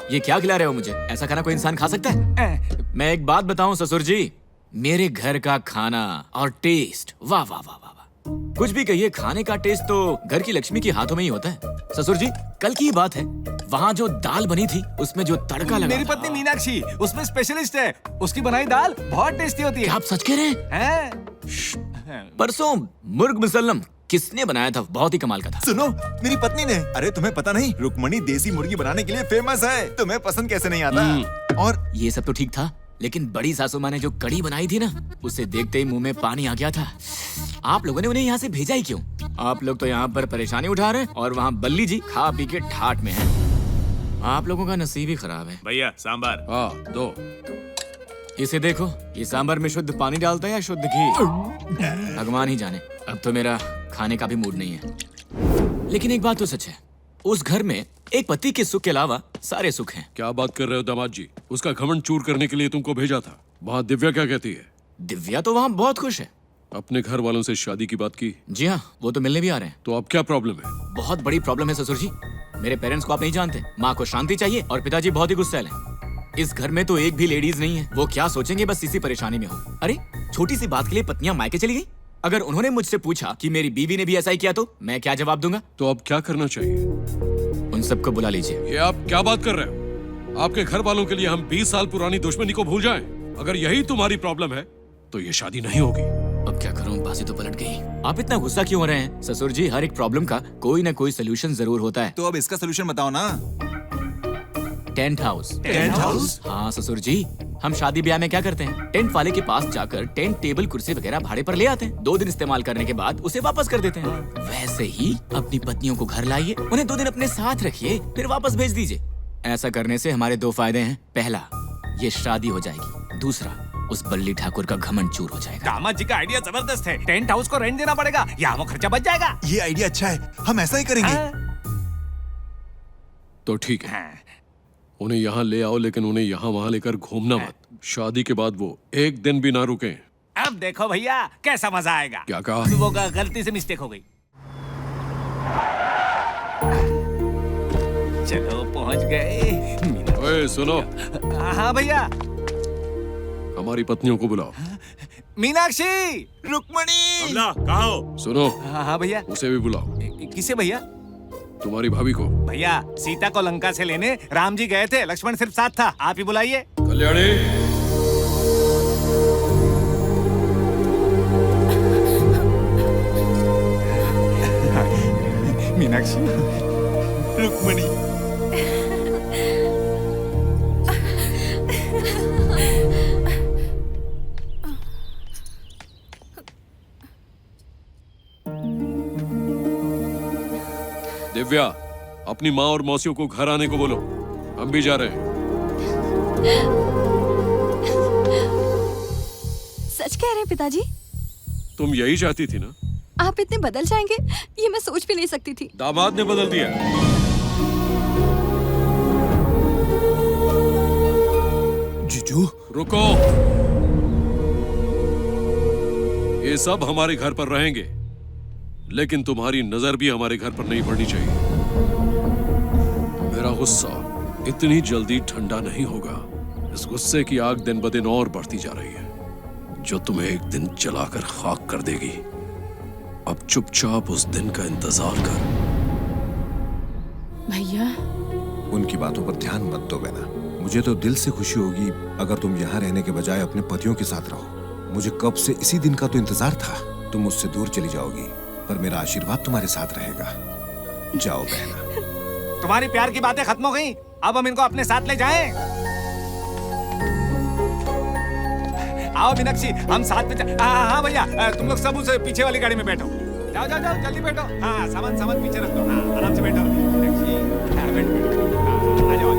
ये क्या खिला रहे हो मुझे? ऐसा खाना कोई इंसान खा सकता है? मैं एक बात बताऊं ससुर जी, मेरे घर का खाना और टेस्ट, वाह वाह वाह वाह वाह। कुछ भी कहिए, खाने का टेस्ट तो घर की लक्ष्मी के हाथों में ही होता है। ससुर जी, कल की ही बात है, वहाँ जो दाल बनी थी उसमें जो तड़का लगा मेरी पत्नी मीनाक्षी उसमें स्पेशलिस्ट है। उसकी बनाई दाल बहुत टेस्टी होती है। क्या आप सच कह रहे हैं? परसों मुर्ग मुसल्लम किसने बनाया था? बहुत ही कमाल का था। सुनो, मेरी पत्नी ने। अरे तुम्हें पता नहीं, रुक्मणी देसी मुर्गी बनाने के लिए फेमस है। तुम्हें पसंद कैसे नहीं आता? और ये सब तो ठीक था, लेकिन बड़ी सासू माँ ने जो कड़ी बनाई थी ना, उसे देखते ही मुंह में पानी आ गया था। आप लोगों ने उन्हें यहाँ से भेजा ही क्यों? आप लोग तो यहाँ पर परेशानी उठा रहे हैं और वहाँ बल्ली जी खा पी के ठाट में हैं। आप लोगों का नसीब ही खराब है। भैया सांबार। हाँ, दो। इसे देखो, ये सांबर में शुद्ध पानी डालता है या शुद्ध घी, भगवान ही जाने। अब तो मेरा खाने का भी मूड नहीं है। लेकिन एक बात तो सच है, उस घर में एक पति के सुख के अलावा सारे सुख हैं। क्या बात कर रहे हो दामाद जी? उसका घमंड चूर करने के लिए तुमको भेजा था। वहाँ दिव्या क्या कहती है? दिव्या तो वहाँ बहुत खुश है। अपने घर वालों से शादी की बात की? जी हाँ, वो तो मिलने भी आ रहे हैं। तो अब क्या प्रॉब्लम है? बहुत बड़ी प्रॉब्लम है ससुर जी। मेरे पेरेंट्स को आप नहीं जानते। माँ को शांति चाहिए और पिताजी बहुत ही गुस्सैल हैं। इस घर में तो एक भी लेडीज नहीं है। वो क्या सोचेंगे, बस इसी परेशानी में हो। अरे छोटी सी बात के लिए पत्नियां मायके चली गई। अगर उन्होंने मुझसे पूछा कि मेरी बीवी ने भी ऐसा ही किया तो मैं क्या जवाब दूंगा? तो अब क्या करना चाहिए? उन सबको बुला लीजिए। ये आप क्या बात कर रहे हो? आपके घर वालों के लिए हम 20 साल पुरानी दुश्मनी को भूल जाएं? अगर यही तुम्हारी प्रॉब्लम है तो ये शादी नहीं होगी। अब क्या करूं, बाजी तो पलट गई। आप इतना गुस्सा क्यों हो रहे हैं? ससुर जी, हर एक प्रॉब्लम का कोई ना कोई सोल्यूशन जरूर होता है। तो अब इसका सोल्यूशन बताओ ना। Tent house. Tent house? हाँ ससुर जी, हम शादी ब्याह में क्या करते हैं, टेंट वाले के पास जाकर टेंट टेबल कुर्सी वगैरह भाड़े पर ले आते हैं। 2 दिन इस्तेमाल करने के बाद उसे वापस कर देते हैं। वैसे ही अपनी पत्नियों को घर लाइए, उन्हें 2 दिन अपने साथ रखिए, फिर वापस भेज दीजिए। ऐसा करने से हमारे 2 फायदे हैं। पहला, ये शादी हो जाएगी। दूसरा, उस बल्ली ठाकुर का घमंड चूर हो जाएगा। दामाद जी का आइडिया जबरदस्त है। टेंट हाउस को रेंट देना पड़ेगा, यहाँ वो खर्चा बच जाएगा। ये आइडिया अच्छा है, हम ऐसा ही करेंगे। तो ठीक है, उन्हें यहाँ ले आओ, लेकिन उन्हें यहाँ वहाँ लेकर घूमना मत। शादी के बाद वो एक दिन भी ना रुके। अब देखो भैया कैसा मजा आएगा। क्या कहा? वो गलती से मिस्टेक हो गई। चलो पहुंच गए। ओए सुनो, हाँ भैया। हमारी पत्नियों को बुलाओ। मीनाक्षी, रुक्मणी, कहाँ हो? सुनो, हाँ भैया। उसे भी बुलाओ। किसे भैया? तुम्हारी भाभी को। भैया सीता को लंका से लेने राम जी गए थे, लक्ष्मण सिर्फ साथ था। आप ही बुलाइए। कल्याणी, मीनाक्षी, रुक्मणी। दिव्या, अपनी माँ और मौसियों को घर आने को बोलो। हम भी जा रहे हैं। सच कह रहे हैं पिताजी? तुम यही चाहती थी ना? आप इतने बदल जाएंगे ये मैं सोच भी नहीं सकती थी। दामाद ने बदल दिया। जीजू, रुको। ये सब हमारे घर पर रहेंगे, लेकिन तुम्हारी नजर भी हमारे घर पर नहीं पड़नी चाहिए। मेरा गुस्सा इतनी जल्दी ठंडा नहीं होगा। इस गुस्से की आग दिन ब दिन और बढ़ती जा रही है, जो तुम्हें एक दिन जलाकर खाक कर देगी। अब चुपचाप उस दिन का इंतजार कर। भैया, उनकी बातों पर ध्यान मत दो बहना। मुझे तो दिल से खुशी होगी अगर तुम यहाँ रहने के बजाय अपने पतियों के साथ रहो। मुझे कब से इसी दिन का तो इंतजार था। तुम मुझसे दूर चली जाओगी, पर मेरा आशीर्वाद तुम्हारे साथ रहेगा। जाओ बहना। तुम्हारी प्यार की बातें खत्म हो गई, अब हम इनको अपने साथ ले जाएं। आओ मीनाक्षी, हम साथ में हाँ भैया, तुम लोग सब उस पीछे वाली गाड़ी में बैठो। जाओ जाओ जाओ, जल्दी बैठो। हाँ, सामान पीछे रख दो। हाँ, आराम से बैठो मीनाक्षी। हाँ, बैठो। हाँ, आ जाओ।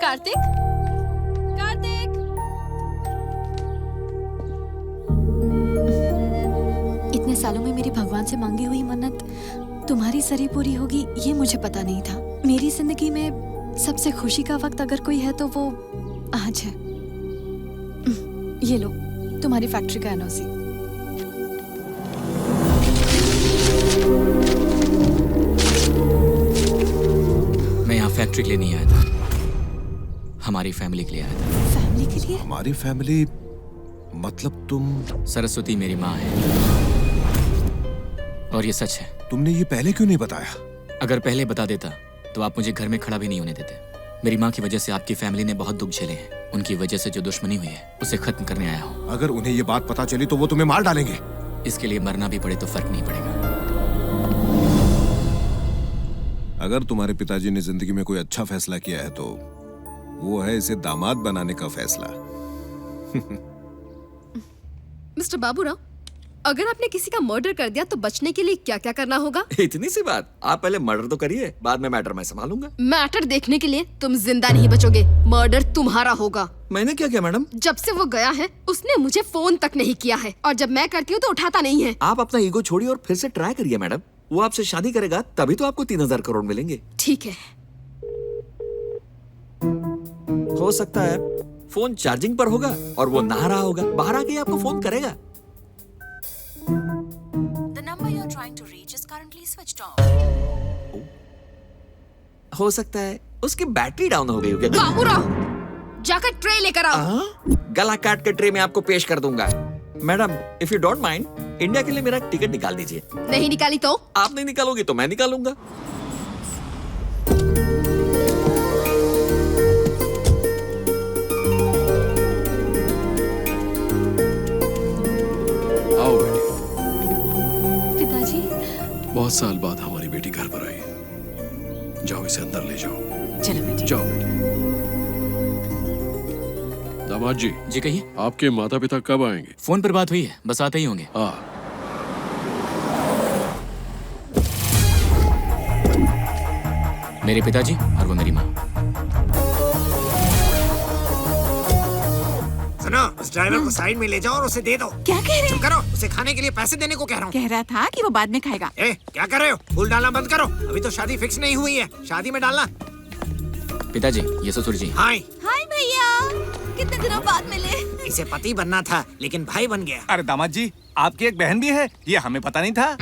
कार्तिक, कार्तिक, इतने सालों में मेरी भगवान से मांगी हुई मन्नत तुम्हारी सरी पूरी होगी ये मुझे पता नहीं था। मेरी जिंदगी में सबसे खुशी का वक्त अगर कोई है तो वो आज है। ये लो, तुम्हारी फैक्ट्री का एनओसी। मैं यहाँ फैक्ट्री के लिए नहीं आया था, हमारी फैमिली के लिए आया था। फैमिली के लिए? हमारी फैमिली मतलब तुम? सरस्वती मेरी माँ है और ये सच है। तुमने ये पहले क्यों नहीं बताया? अगर पहले बता देता तो आप मुझे घर में खड़ा भी नहीं होने देते। मेरी माँ की वजह से आपकी फैमिली ने बहुत दुख झेले हैं। उनकी वजह से जो दुश्मनी हुई है उसे खत्म करने आया हूँ। अगर उन्हें ये बात पता चली तो वो तुम्हें मार डालेंगे। इसके लिए मरना भी पड़े तो फर्क नहीं पड़ेगा। अगर तुम्हारे पिताजी ने जिंदगी में कोई अच्छा फैसला किया है तो वो है इसे दामाद बनाने का फैसला। मिस्टर बाबूराव, अगर आपने किसी का मर्डर कर दिया तो बचने के लिए क्या क्या करना होगा? इतनी सी बात, आप पहले मर्डर तो करिए, बाद में मैटर मैं संभालूंगा। मैटर देखने के लिए तुम जिंदा नहीं बचोगे, मर्डर तुम्हारा होगा। मैंने क्या किया मैडम? जब से वो गया है उसने मुझे फोन तक नहीं किया है, और जब मैं करती हूँ तो उठाता नहीं है। आप अपना ईगो छोड़िए और फिर से ट्राई करिए मैडम। वो आपसे शादी करेगा तभी तो आपको 3000 करोड़ मिलेंगे। ठीक है। हो सकता है फोन चार्जिंग पर होगा और वो नहा रहा होगा, बाहर आके आपको फोन करेगा। The number you're trying to reach is currently switched off. हो सकता है उसकी बैटरी डाउन हो गई होगी। बाबूराव, जाकर ट्रे लेकर आओ। गला काट के ट्रे में आपको पेश कर दूंगा। Madam, if you don't mind, India के लिए मेरा टिकट निकाल दीजिए। नहीं निकाली तो? आप नहीं निकालोगी तो मैं निकालूंगा। आओ बेटी। पिताजी, बहुत साल बाद हमारी बेटी घर पर आई है। जाओ इसे अंदर ले जाओ। चलो बेटी। जाओ बेटी। दामाद जी, जी कहिए। आपके माता पिता कब आएंगे? फोन पर बात हुई है, बस आते ही होंगे। हाँ। मेरे पिताजी और वो मेरी माँ। सुनो, उस ड्राइवर को साइड में ले जाओ और उसे दे दो। क्या कह रहे चुप करो, उसे खाने के लिए पैसे देने को कह रहा हूँ। कह रहा था कि वो बाद में खाएगा। ए, क्या कर रहे हो? फूल डालना बंद करो, अभी तो शादी फिक्स नहीं हुई है। शादी में डालना। पिताजी, ये ससुर जी। हाय। हाय भैया, कितने दिनों बाद मिले। इसे पति बनना था लेकिन भाई बन गया। अरे दामाद जी, आपकी एक बहन भी है, ये हमें पता नहीं था।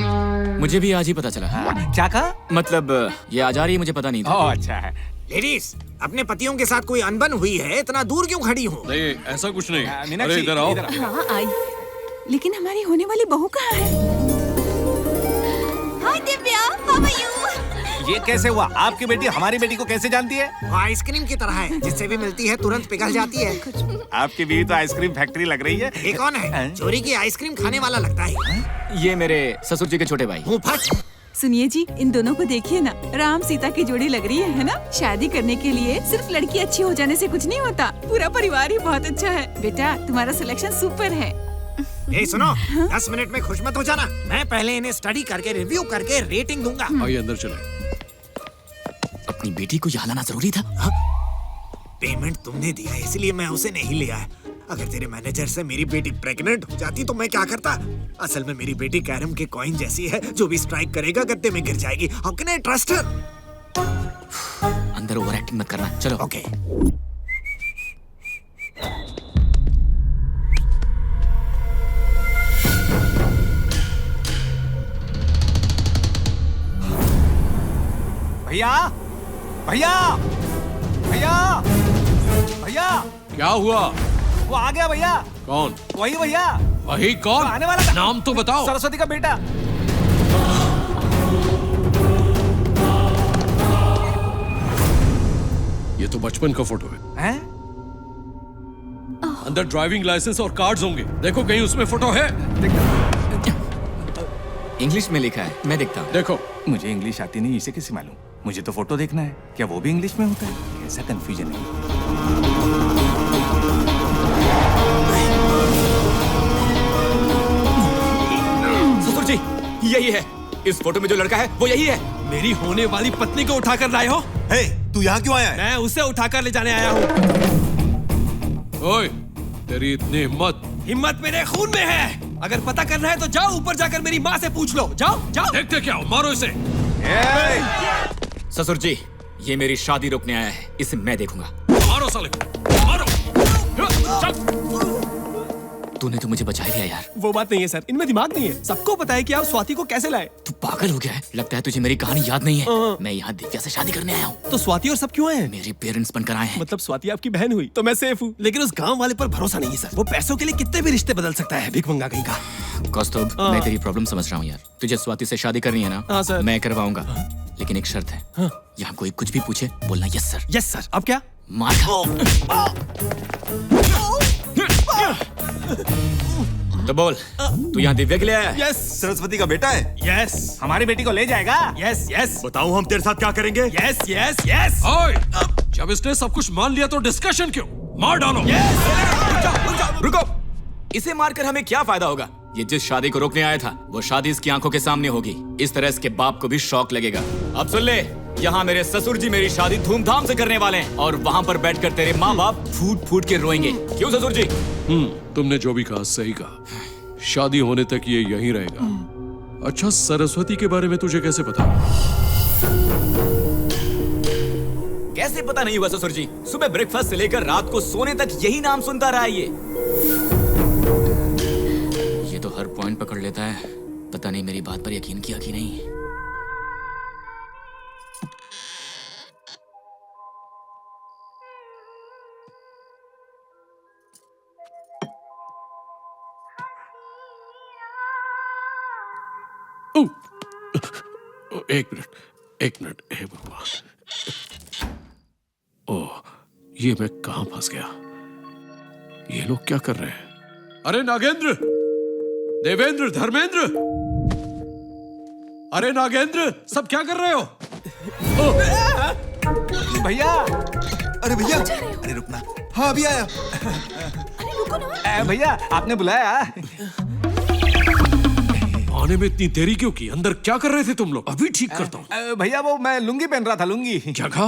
मुझे भी आज ही पता चला। क्या कहा? मतलब ये आ जा रही है, मुझे पता नहीं था। ओह अच्छा है। लेडीज, अपने पतियों के साथ कोई अनबन हुई है, इतना दूर क्यों खड़ी हो? नहीं, ऐसा कुछ नहीं। मीनाक्षी, अरे इधर आओ। हाँ आई, लेकिन हमारी होने वाली बहू कहाँ है? हाय दिव्या, हाउ आर यू? ये कैसे हुआ? आपकी बेटी हमारी बेटी को कैसे जानती है? वो आइसक्रीम की तरह है, जिससे भी मिलती है तुरंत पिघल जाती है। आपकी बीवी तो आइसक्रीम फैक्ट्री लग रही है। ये कौन है? चोरी की आइसक्रीम खाने वाला लगता है। ये मेरे ससुर जी के छोटे भाई। मुंह फट। सुनिए जी, इन दोनों को देखिए ना, राम सीता की जोड़ी लग रही है ना? शादी करने के लिए सिर्फ लड़की अच्छी हो जाने से कुछ नहीं होता, पूरा परिवार ही बहुत अच्छा है। बेटा, तुम्हारा सिलेक्शन सुपर है। ए सुनो, 10 मिनट में खुश मत हो जाना। मैं पहले इन्हें स्टडी करके रिव्यू करके रेटिंग दूंगा। आइए अंदर चले। अपनी बेटी को यहाँ लाना जरूरी था। पेमेंट तुमने दिया है, इसलिए मैं उसे नहीं ले आया। अगर तेरे मैनेजर से मेरी बेटी प्रेग्नेंट हो जाती तो मैं क्या करता? असल में मेरी बेटी कैरम के कॉइन जैसी है, जो भी स्ट्राइक करेगा गद्दे में गिर जाएगी। How can I trust her? अंदर ओवर एक्टिंग मत करना, चलो। ओके। भैया, भैया, भैया, भैया, क्या हुआ? वो आ गया भैया। कौन? वही भैया, वही कौन? आने वाला था। नाम तो बताओ। सरस्वती का बेटा। ये तो बचपन का फोटो है। हैं? अंदर ड्राइविंग लाइसेंस और कार्ड्स होंगे, देखो कहीं उसमें फोटो है। इंग्लिश में लिखा है, मैं देखता हूँ। देखो। मुझे इंग्लिश आती नहीं, इसे कैसे मालूम? मुझे तो फोटो देखना है। क्या वो भी इंग्लिश में होता है? ऐसा कंफ्यूजन है। ससुर जी, यही है। इस फोटो में जो लड़का है वो यही है। मेरी होने वाली पत्नी को उठाकर लाए हो? हे, तू यहाँ क्यों आया है? मैं उसे उठाकर ले जाने आया हूँ। ओए, तेरी इतनी हिम्मत? हिम्मत मेरे खून में है। अगर पता करना है तो जाओ ऊपर जाकर मेरी माँ से पूछ लो। जाओ जाओ। देखते क्या हो, मारो इसे। ससुर जी, ये मेरी शादी रोकने आया है, इसे मैं देखूंगा। मारो साले को, मारो। चल। तूने तो मुझे बचा लिया यार। वो बात नहीं है सर, इनमें दिमाग नहीं है। सबको पता है कि आप स्वाति को कैसे लाए। तू पागल हो गया है? लगता है तुझे मेरी कहानी याद नहीं है। मैं यहाँ दिव्या से शादी करने आया हूँ। तो स्वाति और सब क्यों आए हैं? मेरे पेरेंट्स बनकर आए हैं। मतलब स्वाति आपकी बहन हुई तो मैं सेफ हूँ, लेकिन उस गांव वाले पर भरोसा नहीं है सर। वो पैसों के लिए कितने भी रिश्ते बदल सकता है, भिखमंगा कहीं का। कौस्तुभ, मैं तेरी प्रॉब्लम समझ रहा हूँ यार। तुझे स्वाति से शादी करनी है ना? हाँ सर। मैं करवाऊंगा, लेकिन एक शर्त है। यहाँ कोई कुछ भी पूछे बोलना यस सर। Yes sir. अब क्या? मार खा। तो बोल, तू यहाँ दिव्या के लिए आया है? यस। सरस्वती का बेटा है? यस। हमारी बेटी को ले जाएगा? Yes yes. बताऊं हम तेरे साथ क्या करेंगे? Yes yes yes. ओए, जब इसने सब कुछ मान लिया तो डिस्कशन क्यों? मार डालो। रुको, इसे मारकर हमें क्या फायदा होगा? ये जिस शादी को रोकने आया था वो शादी इसकी आंखों के सामने होगी। इस तरह इसके बाप को भी शौक लगेगा। अब सुन ले, यहाँ मेरे ससुर जी मेरी शादी धूमधाम से करने वाले हैं और वहाँ पर बैठकर तेरे माँ बाप फूट फूट के रोएंगे। क्यों ससुर जी? तुमने जो भी कहा सही कहा। शादी होने तक ये यहीं रहेगा। अच्छा, सरस्वती के बारे में तुझे कैसे पता? कैसे पता नहीं हुआ ससुर जी? सुबह ब्रेकफास्ट से लेकर रात को सोने तक यही नाम सुनता रहा ये तो हर पॉइंट पकड़ लेता है। पता नहीं मेरी बात पर यकीन किया कि नहीं। एक मिनट, हे भगवान। ओह, ये मैं कहां फंस गया? ये लोग क्या कर रहे हैं? अरे नागेंद्र, देवेंद्र, धर्मेंद्र, अरे नागेंद्र, सब क्या कर रहे हो? भैया, अरे भैया, अरे रुकना। हाँ अभी आया। अरे रुको ना। भैया आपने बुलाया? आने में इतनी देरी क्यों की? अंदर क्या कर रहे थे तुम लोग? अभी ठीक करता हूँ। भैया वो मैं लुंगी पहन रहा था, लुंगी। क्या कहा?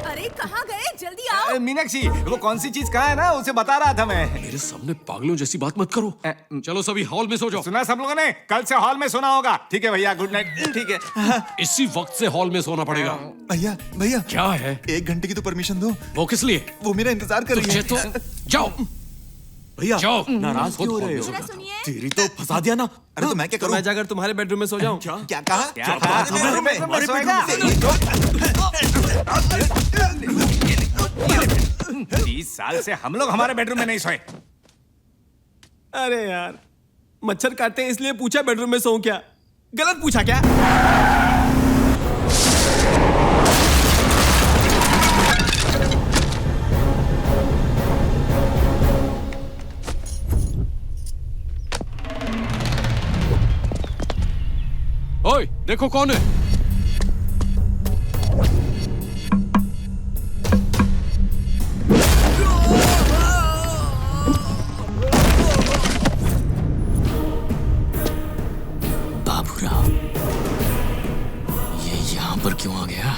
अरे कहाँ गए? जल्दी आओ। मीनाक्षी, वो कौन सी चीज कहाँ है ना, उसे बता रहा था मैं। मेरे सामने पागलों जैसी बात मत करो। चलो सभी हॉल में सो जाओ। सुना सब लोगों ने? कल से हॉल में सोना होगा। ठीक है भैया, गुड नाइट। ठीक है। इसी वक्त से हॉल में सोना पड़ेगा। भैया भैया, क्या है? 1 घंटे की तो परमिशन दो। वो किस लिए? वो मेरा इंतजार कर रही है। तो जाओ भैया, जाओ। नाराज क्यों हो रहे हो? तेरी तो फंसा दिया ना। अरे तो मैं क्या करूं? मैं जाकर तुम्हारे बेडरूम में सो जाऊं? क्या कहा? क्या कहा? बेडरूम में? हमारे बेडरूम में 30 साल से हम लोग हमारे बेडरूम में नहीं सोए। अरे यार, मच्छर काटते हैं इसलिए पूछा बेडरूम में सोऊं क्या? गलत पूछा क्या? ओए, देखो कौन है? बाबूराव, ये यहाँ पर क्यों आ गया?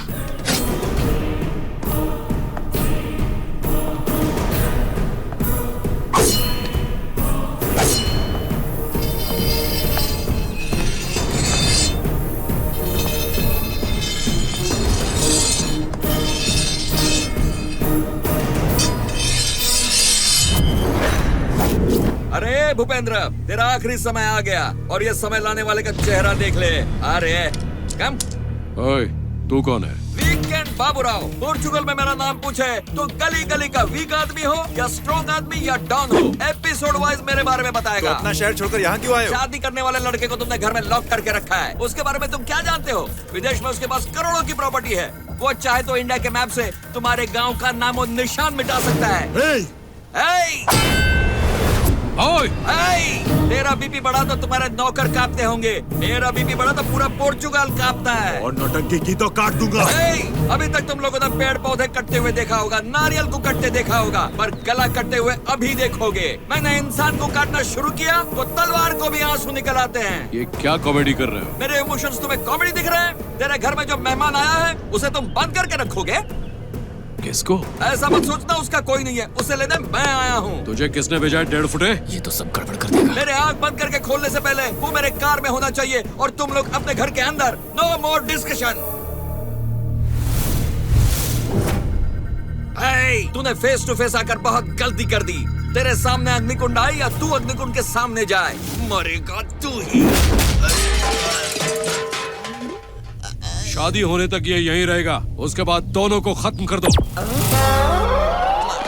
अरे भूपेंद्र, तेरा आखिरी समय आ गया और ये समय लाने वाले का चेहरा देख ले। अरे कम। ओए, तू कौन है? वीकेंड बाबूराव। पोर्चुगल में मेरा नाम पूछे तो गली गली का वीक आदमी हो या स्ट्रॉन्ग आदमी या डॉन हो, एपिसोड वाइज मेरे बारे में बताएगा। तो अपना शहर छोड़कर यहाँ क्यों आए हो? शादी करने वाले लड़के को तुमने घर में लॉक करके रखा है, उसके बारे में तुम क्या जानते हो? विदेश में उसके पास करोड़ों की प्रॉपर्टी है। वो चाहे तो इंडिया के मैप से तुम्हारे गाँव का नामो निशान मिटा सकता है। ओए! तेरा बीपी बढ़ा तो तुम्हारे नौकर कांपते होंगे, मेरा बीपी बढ़ा तो पूरा पोर्चुगल कांपता है। और नौटंकी की तो काट दूंगा। अभी तक तुम लोगों ने पेड़ पौधे कटते हुए देखा होगा, नारियल को कटते देखा होगा, पर गला कटते हुए अभी देखोगे। मैंने इंसान को काटना शुरू किया तो तलवार को भी आंसू निकल आते हैं। ये क्या कॉमेडी कर रहे हो? मेरे इमोशंस तुम्हें कॉमेडी दिख रहे हैं? तेरे घर में जो मेहमान आया है उसे तुम बंद करके रखोगे? किसको? ऐसा मत सोचना उसका कोई नहीं है, उसे लेने मैं आया हूँ। तुझे किसने भेजा है 1.5 फुटे? ये तो सब गड़बड़ कर देगा। मेरे आंख बंद करके खोलने से पहले वो मेरे कार में होना चाहिए और तुम लोग अपने घर के अंदर। No more discussion. तूने फेस टू फेस आकर बहुत गलती कर दी। तेरे सामने अग्निकुंड आए या तू अग्निकुंड के सामने जाए, मरेगा तू ही। शादी होने तक ये यहीं रहेगा, उसके बाद दोनों को खत्म कर दो।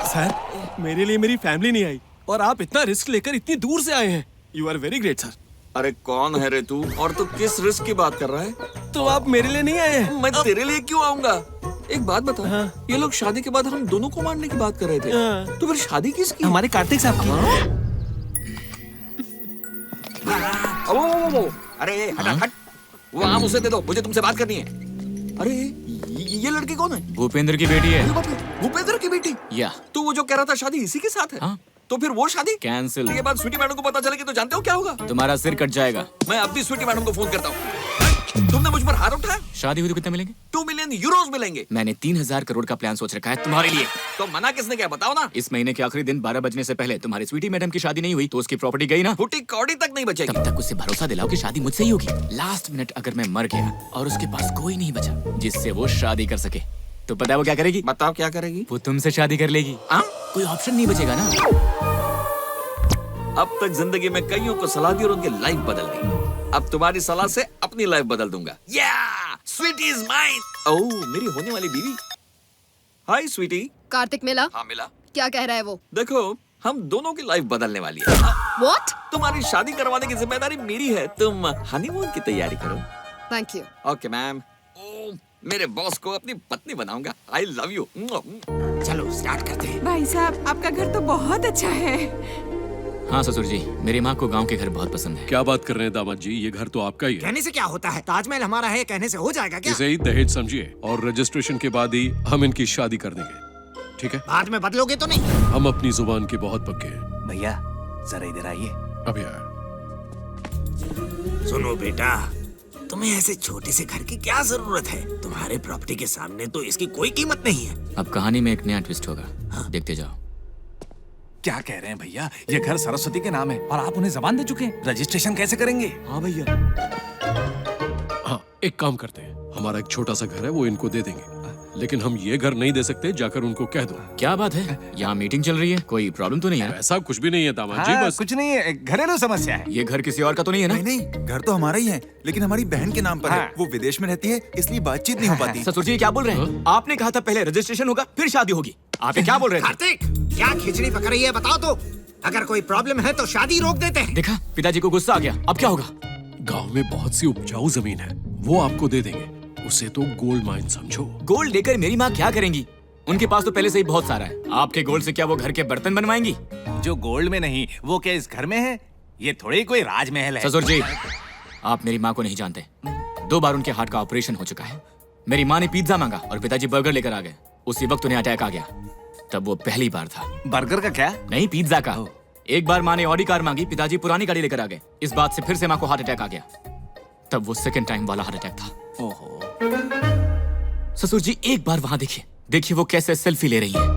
सर, मेरे लिए मेरी फैमिली नहीं आई और आप इतना रिस्क लेकर इतनी दूर से आए हैं। You are very great sir. अरे कौन है रे तू, और तू किस रिस्क की बात कर रहा है? तो आप मेरे लिए नहीं आए हैं? मैं तेरे लिए क्यों आऊंगा? एक बात बता, हाँ। ये लोग शादी के बाद हम दोनों को मारने की बात कर रहे थे, हाँ। तो फिर शादी किसकी? हमारे कार्तिक साहब की। ओ, अरे हट हट, वो आम उसे दे दो, मुझे तुमसे बात करनी है। अरे ये लड़की कौन है? भूपेंद्र की बेटी है। भूपेंद्र की बेटी? या तो वो जो कह रहा था शादी इसी के साथ है, हाँ। तो फिर वो शादी कैंसिल। ये बात स्वीटी मैडम को पता चलेगी तो जानते हो क्या होगा? तुम्हारा सिर कट जाएगा। मैं अब भी स्वीटी मैडम को फोन करता हूँ। तुमने मुझ पर हाथ उठाया? शादी हुई तो कितने मिलेंगे? 2 मिलियन यूरोज मिलेंगे। मैंने 3000 करोड़ का प्लान सोच रखा है तुम्हारे लिए। तो मना किसने किया बताओ ना? इस महीने के आखिरी दिन 12 बजने से पहले तुम्हारी स्वीटी मैडम की शादी नहीं हुई तो उसकी प्रॉपर्टी गई ना। फूटी कौड़ी तक नहीं बचेगी। तब तक उसे भरोसा दिलाओ कि शादी मुझसे ही होगी। लास्ट मिनट अगर मैं मर गया और उसके पास कोई नहीं बचा जिससे वो शादी कर सके, तो पता है वो क्या करेगी? बताओ क्या करेगी? वो तुमसे शादी कर लेगी। कोई ऑप्शन नहीं बचेगा ना। अब तक जिंदगी में कईयों को सलाह दी और उनकी लाइफ बदल दी। अब तुम्हारी सलाह से अपनी लाइफ बदल दूंगा। Sweety is mine. ओह, मेरी होने वाली बीवी। हाय स्वीटी। कार्तिक मिला? हाँ मिला। क्या कह रहा है वो? देखो, हम दोनों की लाइफ बदलने वाली है। What? तुम्हारी शादी करवाने की जिम्मेदारी मेरी है। तुम हनीमून की तैयारी करो। Thank you. Okay ma'am. मेरे बॉस को अपनी पत्नी बनाऊंगा। I love you. चलो स्टार्ट करते हैं। भाई साहब, आपका घर तो बहुत अच्छा है। हाँ ससुर जी, मेरी माँ को गांव के घर बहुत पसंद है। क्या बात कर रहे हैं दामाद जी, ये घर तो आपका ही है। कहने से क्या होता है, ताजमहल हमारा है, कहने से हो जाएगा क्या? इसे ही दहेज समझिए और रजिस्ट्रेशन के बाद ही हम इनकी शादी कर देंगे, ठीक है? बाद में बदलोगे तो नहीं? हम अपनी जुबान के बहुत पक्के हैं। भैया जरा इधर आइए। अभी आया। सुनो बेटा, तुम्हें ऐसे छोटे से घर की क्या जरूरत है? तुम्हारे प्रॉपर्टी के सामने तो इसकी कोई कीमत नहीं है। अब कहानी में एक नया ट्विस्ट होगा, देखते जाओ। क्या कह रहे हैं भैया? ये घर सरस्वती के नाम है और आप उन्हें जबान दे चुके हैं। रजिस्ट्रेशन कैसे करेंगे? हाँ भैया। हाँ, एक काम करते हैं, हमारा एक छोटा सा घर है, वो इनको दे देंगे, लेकिन हम ये घर नहीं दे सकते। जाकर उनको कह दो। क्या बात है, यहाँ मीटिंग चल रही है, कोई प्रॉब्लम तो नहीं है? ऐसा कुछ भी नहीं है दामाद जी, बस कुछ नहीं है, घरेलू समस्या है। ये घर किसी और का तो नहीं है ना? नहीं नहीं, घर तो हमारा ही है, लेकिन हमारी बहन के नाम पर है। वो विदेश में रहती है, इसलिए बातचीत नहीं हो पाती। ससुर जी क्या बोल रहे हैं? आपने कहा था पहले रजिस्ट्रेशन होगा फिर शादी होगी। आप ये क्या बोल रहे थे? कार्तिक, क्या खिचड़ी पक रही है बताओ तो? अगर कोई प्रॉब्लम है तो शादी रोक देते हैं। देखा, पिताजी को गुस्सा आ गया। अब क्या होगा? गांव में बहुत सी उपजाऊ जमीन है, वो आपको दे देंगे। उसे तो गोल्ड माइन समझो। गोल्ड लेकर मेरी माँ क्या करेंगी? उनके पास तो पहले से ही बहुत सारा है। आपके गोल्ड से क्या वो घर के बर्तन बनवाएंगी? जो गोल्ड में नहीं, वो क्या इस घर में है? ये थोड़ी कोई राजमहल है। ससुर जी, आप मेरी माँ को नहीं जानते। 2 बार उनके हार्ट का ऑपरेशन हो चुका है। मेरी माँ ने पिज्जा मांगा और पिताजी बर्गर लेकर आ गए। उसी वक्त उन्हें अटैक आ गया। तब वो पहली बार था। बर्गर का क्या? नहीं, पिज्जा का। एक बार माँ ने ऑडी कार मांगी, पिताजी पुरानी गाड़ी लेकर आ गए। इस बात से फिर से माँ को हार्ट अटैक आ गया। तब वो सेकंड टाइम वाला हार्ट अटैक था। ओहो। ससुर जी एक बार वहां देखिए, देखिए वो कैसे सेल्फी ले रही है।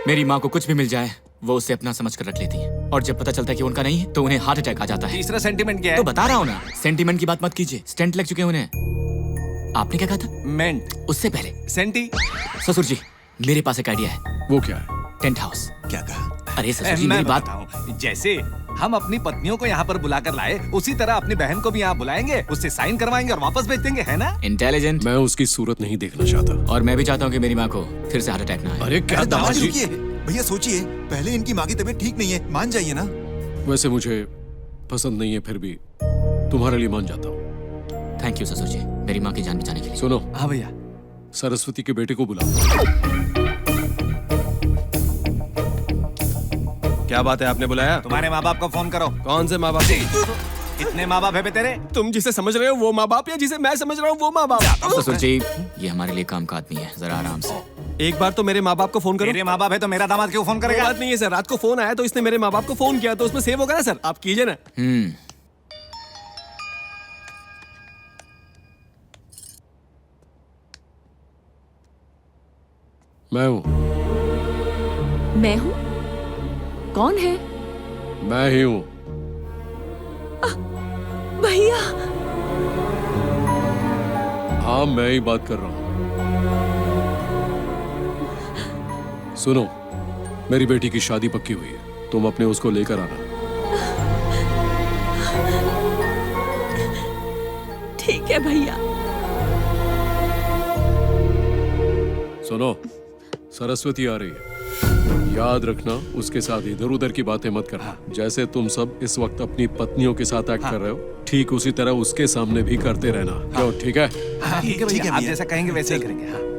मेरी माँ को कुछ भी मिल जाए वो उसे अपना समझ कर रख लेती है, और जब पता चलता है कि उनका नहीं है तो उन्हें हार्ट अटैक आ जाता है। तीसरा सेंटीमेंट क्या है? तो बता रहा हूँ ना, सेंटीमेंट की बात मत कीजिए। स्टेंट लग चुके हैं उन्हें। आपने क्या कहा था? मेंट। उससे पहले सेंटी। ससुर जी मेरे पास एक आइडिया है। वो क्या है? Tent house. क्या कहा? अरे ससुर जी मेरी बात। जैसे हम अपनी पत्नियों को यहाँ पर बुलाकर लाए, उसी तरह अपनी बहन को भी यहाँ बुलाएंगे, उससे साइन करवाएंगे और वापस भेज देंगे, है ना? इंटेलिजेंट। मैं उसकी सूरत नहीं देखना चाहता। और मैं भी चाहता हूँ कि मेरी माँ को फिर से हार्ट अटैक ना आए। अरे क्या दामाद दामाद जी जी, रुकिए, भैया सोचिए, पहले इनकी माँ की तबीयत ठीक नहीं है, मान जाइए ना। वैसे मुझे पसंद नहीं है, फिर भी तुम्हारे लिए मान जाता हूँ। थैंक यू ससुर जी, मेरी माँ की जान बचाने के लिए। सुनो, हाँ भैया। सरस्वती के बेटे को बुलाओ। क्या बात है, आपने बुलाया? तुम्हारे माँ बाप को फोन करो। कौन से माँ बाप? कितने माँ बाप है बे तेरे? तुम जिसे समझ रहे हो वो माँ बाप या जिसे मैं समझ रहा हूँ वो माँ बाप? ससुर जी ये हमारे लिए काम का आदमी है, जरा आराम से। एक बार तो मेरे माँ बाप को फोन करो। मेरे माँ बाप है तो मेरा दामाद क्यों फोन कोई करेगा? बात नहीं है सर, रात को फोन आया तो इसने मेरे माँ बाप को फोन किया तो उसमें सेव होगा ना सर, आप कीजिए ना। मैं हूँ। मैं हूँ? कौन है? मैं ही हूँ। भैया। हाँ, मैं ही बात कर रहा हूँ। सुनो, मेरी बेटी की शादी पक्की हुई है, तुम अपने उसको लेकर आना। ठीक है भैया। सुनो, सरस्वती आ रही है, याद रखना उसके साथ इधर उधर की बातें मत करना। जैसे तुम सब इस वक्त अपनी पत्नियों के साथ एक्ट कर रहे हो, ठीक उसी तरह उसके सामने भी करते रहना। क्यों? ठीक है? ठीक है भैया, आप जैसा कहेंगे वैसे ही करेंगे। हाँ।